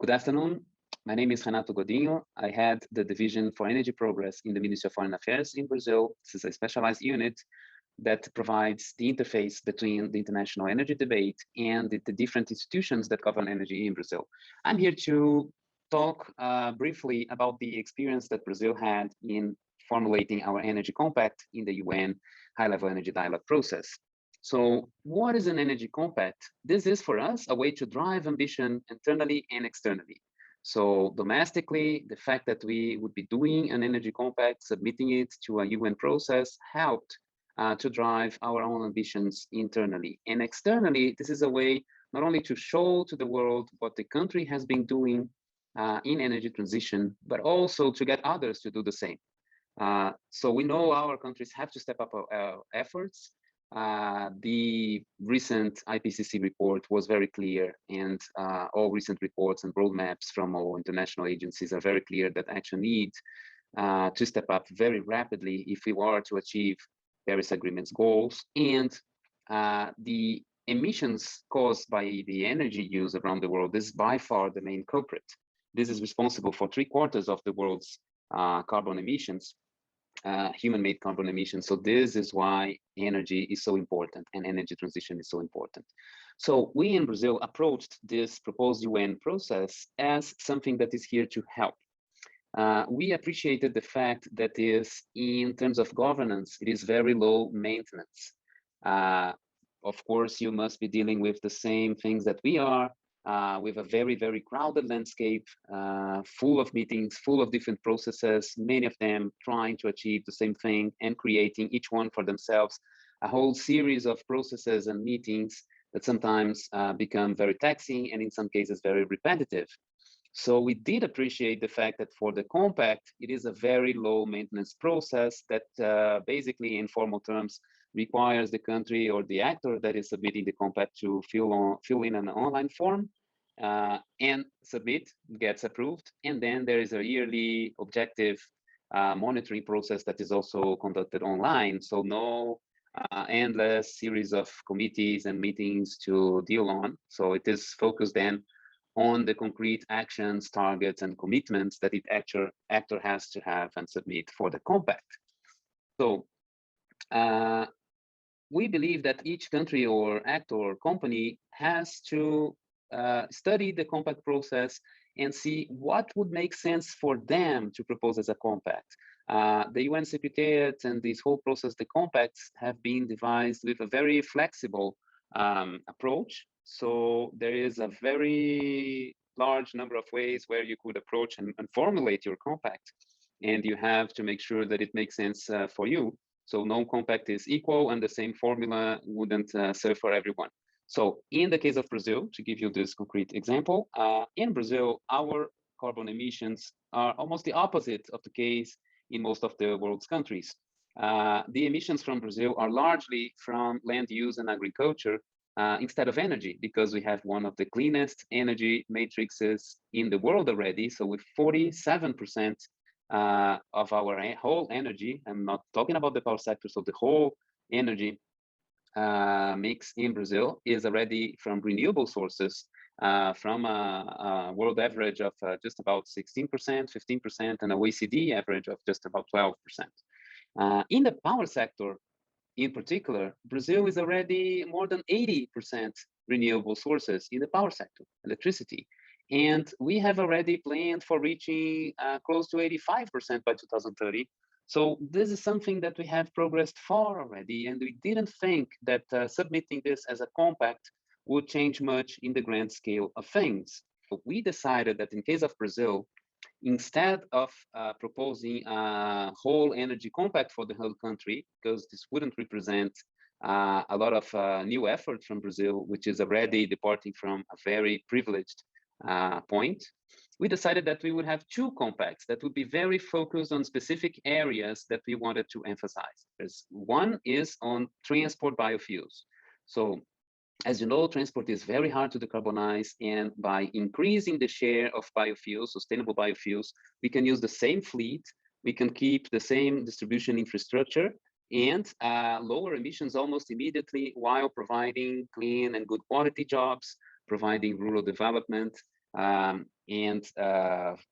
Good afternoon. My name is Renato Godinho. I head the Division for Energy Progress in the Ministry of Foreign Affairs in Brazil. This is a specialized unit that provides the interface between the international energy debate and the different institutions that govern energy in Brazil. I'm here to talk briefly about the experience that Brazil had in formulating our energy compact in the UN high-level energy dialogue process. So what is an energy compact? This is for us a way to drive ambition internally and externally. So domestically, the fact that we would be doing an energy compact, submitting it to a UN process helped to drive our own ambitions internally. And externally, this is a way not only to show to the world what the country has been doing in energy transition, but also to get others to do the same. So we know our countries have to step up our efforts. The recent IPCC report was very clear, and all recent reports and roadmaps from all international agencies are very clear that action needs to step up very rapidly if we are to achieve Paris Agreement's goals. And the emissions caused by the energy use around the world is by far the main culprit. This is responsible for 3/4 of the world's carbon emissions. Human-made carbon emissions. So this is why energy is so important and energy transition is so important. So we in Brazil approached this proposed UN process as something that is here to help. We appreciated the fact that is, in terms of governance, it is very low maintenance. Of course, you must be dealing with the same things that we are, with a very, very crowded landscape, full of meetings, full of different processes, many of them trying to achieve the same thing and creating each one for themselves a whole series of processes and meetings that sometimes become very taxing and in some cases very repetitive. So we did appreciate the fact that for the compact, it is a very low maintenance process that basically in formal terms requires the country or the actor that is submitting the compact to fill in an online form and submit, gets approved. And then there is a yearly objective monitoring process that is also conducted online. So no endless series of committees and meetings to deal on. So it is focused then on the concrete actions, targets, and commitments that the actor has to have and submit for the compact. So we believe that each country or actor or company has to study the compact process and see what would make sense for them to propose as a compact. The UN Secretariat and this whole process, the compacts, have been devised with a very flexible approach. So there is a very large number of ways where you could approach and formulate your compact. And you have to make sure that it makes sense for you. So no compact is equal and the same formula wouldn't serve for everyone. So in the case of Brazil, to give you this concrete example, in Brazil, our carbon emissions are almost the opposite of the case in most of the world's countries. The emissions from Brazil are largely from land use and agriculture instead of energy, because we have one of the cleanest energy matrices in the world already. So with 47% of our whole energy, I'm not talking about the power sector, so the whole energy mix in Brazil is already from renewable sources, from a world average of just about 16%, 15%, and a OECD average of just about 12%. In the power sector, in particular, Brazil is already more than 80% renewable sources in the power sector, electricity. And we have already planned for reaching close to 85% by 2030. So this is something that we have progressed far already, and we didn't think that submitting this as a compact would change much in the grand scale of things. But we decided that in case of Brazil, instead of proposing a whole energy compact for the whole country, because this wouldn't represent a lot of new effort from Brazil, which is already departing from a very privileged point, we decided that we would have two compacts that would be very focused on specific areas that we wanted to emphasize. One is on transport biofuels. So as you know, transport is very hard to decarbonize, and by increasing the share of biofuels, sustainable biofuels, we can use the same fleet, we can keep the same distribution infrastructure, and lower emissions almost immediately while providing clean and good quality jobs, providing rural development, and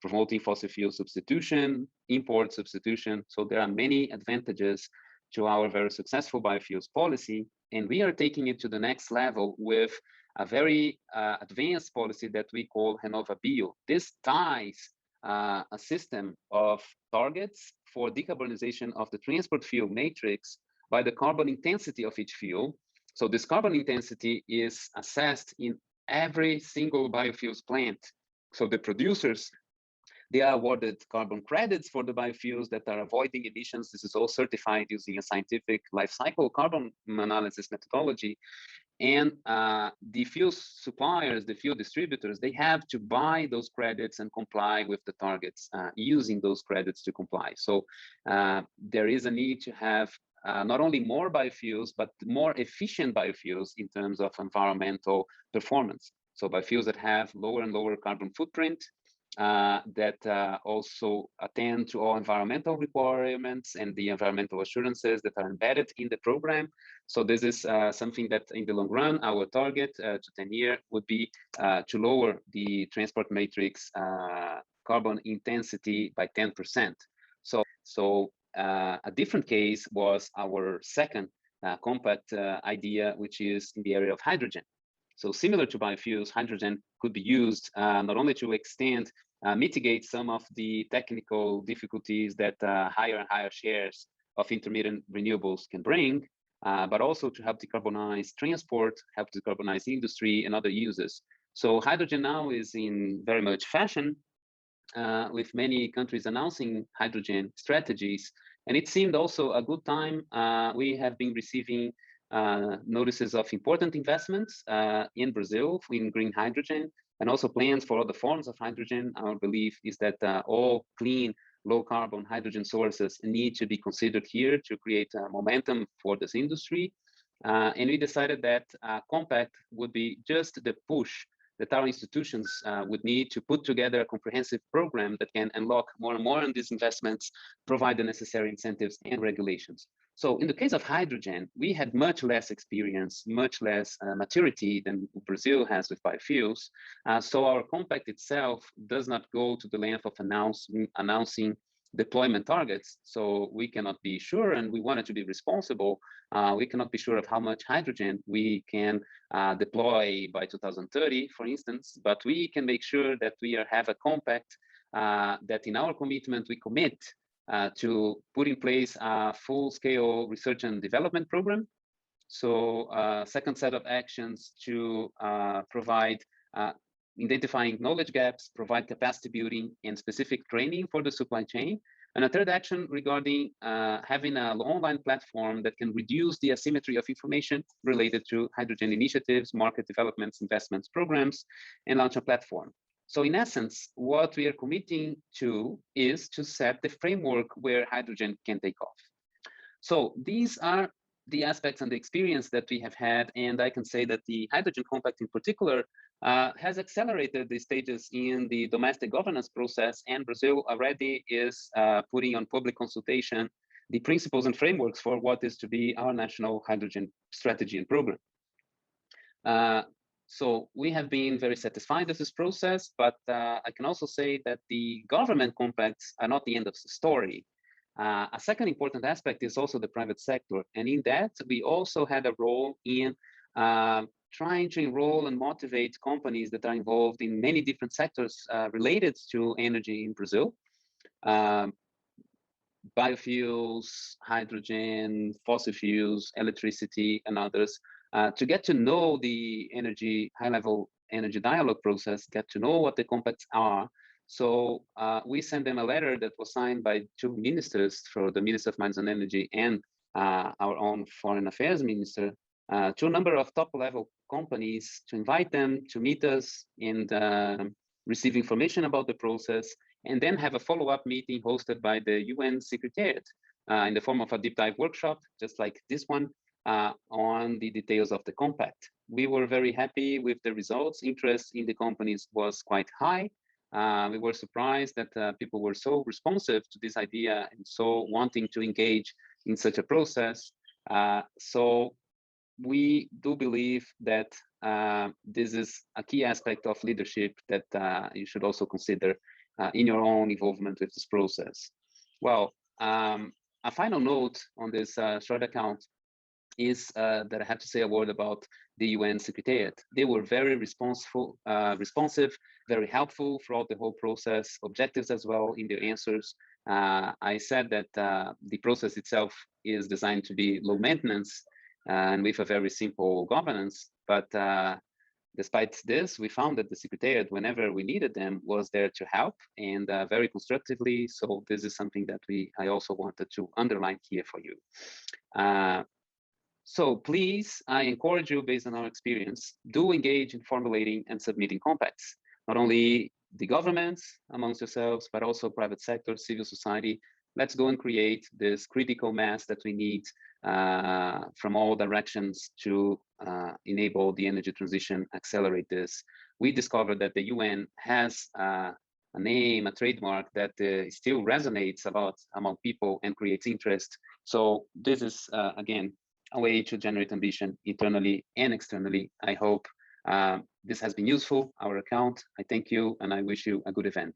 promoting fossil fuel substitution, import substitution. So there are many advantages to our very successful biofuels policy, and we are taking it to the next level with a very advanced policy that we call Renewable. This ties a system of targets for decarbonization of the transport fuel matrix by the carbon intensity of each fuel. So this carbon intensity is assessed in every single biofuels plant. So the producers, they are awarded carbon credits for the biofuels that are avoiding emissions. This is all certified using a scientific life cycle carbon analysis methodology. And the fuel suppliers, the fuel distributors, they have to buy those credits and comply with the targets using those credits to comply. So there is a need to have not only more biofuels, but more efficient biofuels in terms of environmental performance. So biofuels that have lower and lower carbon footprint, that also attend to all environmental requirements and the environmental assurances that are embedded in the program. So this is something that in the long run, our target to 10 years would be to lower the transport matrix carbon intensity by 10%. So a different case was our second compact idea, which is in the area of hydrogen. So similar to biofuels, hydrogen could be used not only to mitigate some of the technical difficulties that higher and higher shares of intermittent renewables can bring, but also to help decarbonize transport, help decarbonize industry and other uses. So hydrogen now is in very much fashion, with many countries announcing hydrogen strategies. And it seemed also a good time. We have been receiving notices of important investments in Brazil in green hydrogen, and also plans for other forms of hydrogen. Our belief is that all clean, low carbon hydrogen sources need to be considered here to create momentum for this industry. And we decided that Compact would be just the push that our institutions would need to put together a comprehensive program that can unlock more and more on these investments, provide the necessary incentives and regulations. So in the case of hydrogen, we had much less experience, much less maturity than Brazil has with biofuels. So our compact itself does not go to the length of announcing deployment targets. So we cannot be sure, and we wanted to be responsible. We cannot be sure of how much hydrogen we can deploy by 2030, for instance, but we can make sure that we have a compact that in our commitment, we commit to put in place a full-scale research and development program. So second set of actions to provide identifying knowledge gaps, provide capacity building and specific training for the supply chain. And a third action regarding having an online platform that can reduce the asymmetry of information related to hydrogen initiatives, market developments, investments, programs, and launch a platform. So in essence, what we are committing to is to set the framework where hydrogen can take off. So these are the aspects and the experience that we have had. And I can say that the Hydrogen Compact in particular has accelerated the stages in the domestic governance process, and Brazil already is putting on public consultation the principles and frameworks for what is to be our national hydrogen strategy and program. So we have been very satisfied with this process, but I can also say that the government compacts are not the end of the story. A second important aspect is also the private sector. And in that, we also had a role in trying to enroll and motivate companies that are involved in many different sectors related to energy in Brazil. Biofuels, hydrogen, fossil fuels, electricity, and others, to get to know the high-level energy dialogue process, get to know what the compacts are. So we sent them a letter that was signed by two ministers, for the Minister of Mines and Energy and our own Foreign Affairs Minister, to a number of top-level companies to invite them to meet us and receive information about the process, and then have a follow-up meeting hosted by the UN Secretariat in the form of a deep dive workshop, just like this one, on the details of the compact. We were very happy with the results. Interest in the companies was quite high. We were surprised that people were so responsive to this idea and so wanting to engage in such a process. So we do believe that this is a key aspect of leadership that you should also consider in your own involvement with this process. Well, a final note on this short account is that I have to say a word about the UN Secretariat. They were very responsive, very helpful throughout the whole process, objectives as well in their answers. I said that the process itself is designed to be low maintenance and with a very simple governance, but despite this, we found that the Secretariat, whenever we needed them, was there to help and very constructively. So this is something that I also wanted to underline here for you. So please, I encourage you, based on our experience, do engage in formulating and submitting compacts. Not only the governments amongst yourselves, but also private sector, civil society. Let's go and create this critical mass that we need from all directions to enable the energy transition, accelerate this. We discovered that the UN has a name, a trademark that still resonates a lot among people and creates interest. So this is, again, a way to generate ambition internally and externally. I hope this has been useful, our account. I thank you, and I wish you a good event.